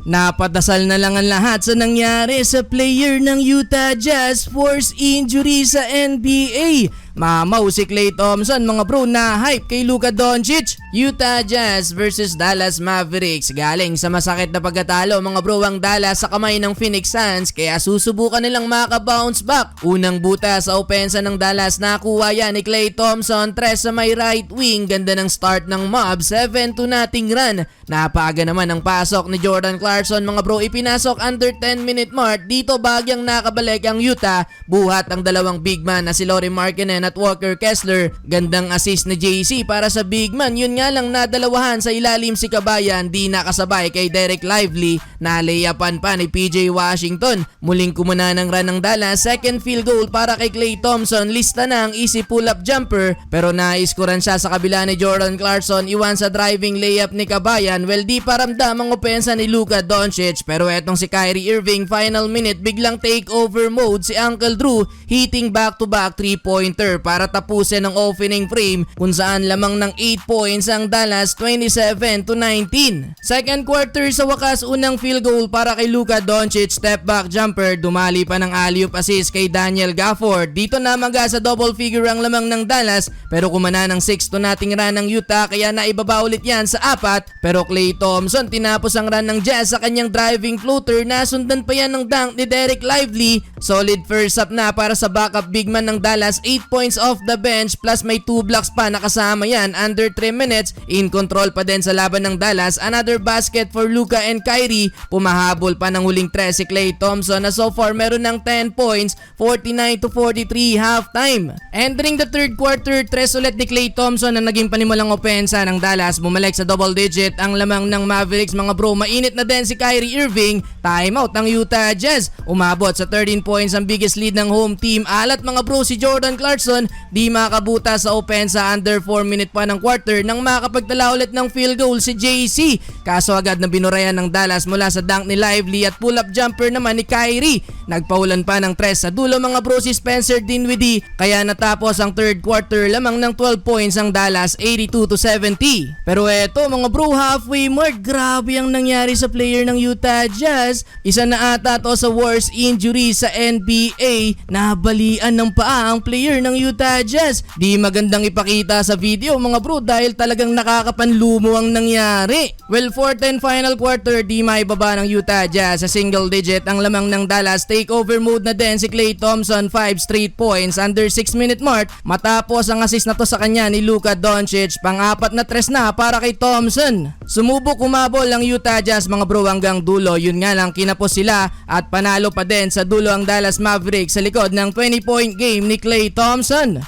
Napadasal na lang ang lahat sa nangyari sa player ng Utah Jazz force injury sa NBA. Mamaw si Klay Thompson mga bro na hype kay Luka Doncic. Utah Jazz versus Dallas Mavericks. Galing sa masakit na pagkatalo mga bro ang Dallas sa kamay ng Phoenix Suns kaya susubukan nilang maka-bounce back. Unang buta sa opensa ng Dallas nakuha yan ni Klay Thompson, tres sa may right wing. Ganda ng start ng mob, 7-0 run. Napaga naman ang pasok ni Jordan Clarkson mga bro, ipinasok under 10-minute mark. Dito bagyang nakabalik ang Utah, buhat ang dalawang big man na si Lauri Markkanen at Walker Kessler. Gandang assist ni JC para sa big man, yun nga lang nadalawahan sa ilalim si Cabayan, di nakasabay kay Derek Lively na layapan pa ni PJ Washington. Muling kumuna ng run ng Dallas, second field goal para kay Klay Thompson, lista na ang easy pull-up jumper pero naiskuran siya sa kabila ni Jordan Clarkson, iwan sa driving layup ni Cabayan. Well, di pa ramdam ang opensa ni Luka Doncic pero etong si Kyrie Irving final minute biglang takeover mode si Uncle Drew, hitting back-to-back 3-pointer para tapusin ang opening frame kung saan lamang ng 8 points ang Dallas, 27-19. Second quarter sa wakas, unang field goal para kay Luka Doncic, step back jumper, dumali pa ng alley-oop assist kay Daniel Gafford. Dito na maga sa double figure ang lamang ng Dallas pero kumana ng 6-0 run ng Utah kaya naibaba ulit yan sa 4. Pero Klay Thompson tinapos ang run ng Jazz sa kanyang driving floater, nasundan pa yan ng dunk ni Derek Lively. Solid first up na para sa backup big man ng Dallas, 8 points off the bench plus may 2 blocks pa nakasama yan, under 3 minutes. In control pa din sa laban ng Dallas, another basket for Luka and Kyrie. Pumahabol pa ng huling 3 si Klay Thompson na so far meron ng 10 points, 49-43 halftime. Entering the third quarter, 3 ulit ni Klay Thompson na naging panimulang opensa ng Dallas, bumalik sa double digit ang lamang ng Mavericks mga bro. Mainit na din si Kyrie Irving, timeout ng Utah Jazz. Umabot sa 13 points ang biggest lead ng home team. Alat mga bro si Jordan Clarkson, di makabuta sa opensa, under 4 minute pa ng quarter nang makapagtala ulit ng field goal si JC. Kaso agad na binurayan ng Dallas mula sa dunk ni Lively at pull-up jumper naman ni Kyrie. Nagpaulan pa ng 3 sa dulo mga bro si Spencer Dinwiddie kaya natapos ang third quarter lamang ng 12 points ang Dallas, 82-70. Pero eto mga bro, halfway mark, grabe ang nangyari sa player ng Utah Jazz. Isa na ata to sa worst injury sa NBA. Nabalian ng paa ang player ng Utah Jazz. Di magandang ipakita sa video mga bro dahil talagang nakakapanlumo ang nangyari. Well, fourth and final quarter, di maibaba ng Utah Jazz sa single digit ang lamang ng Dallas. Takeover mode na din si Klay Thompson, 5 straight points under 6 minute mark matapos ang assist na to sa kanya ni Luka Doncic. Pang-apat na 3 na para kay Thompson. Sumubok kumabol ang Utah Jazz mga bro hanggang dulo, yun nga lang kinapos sila at panalo pa din sa dulo ang Dallas Mavericks sa likod ng 20-point game ni Klay Thompson.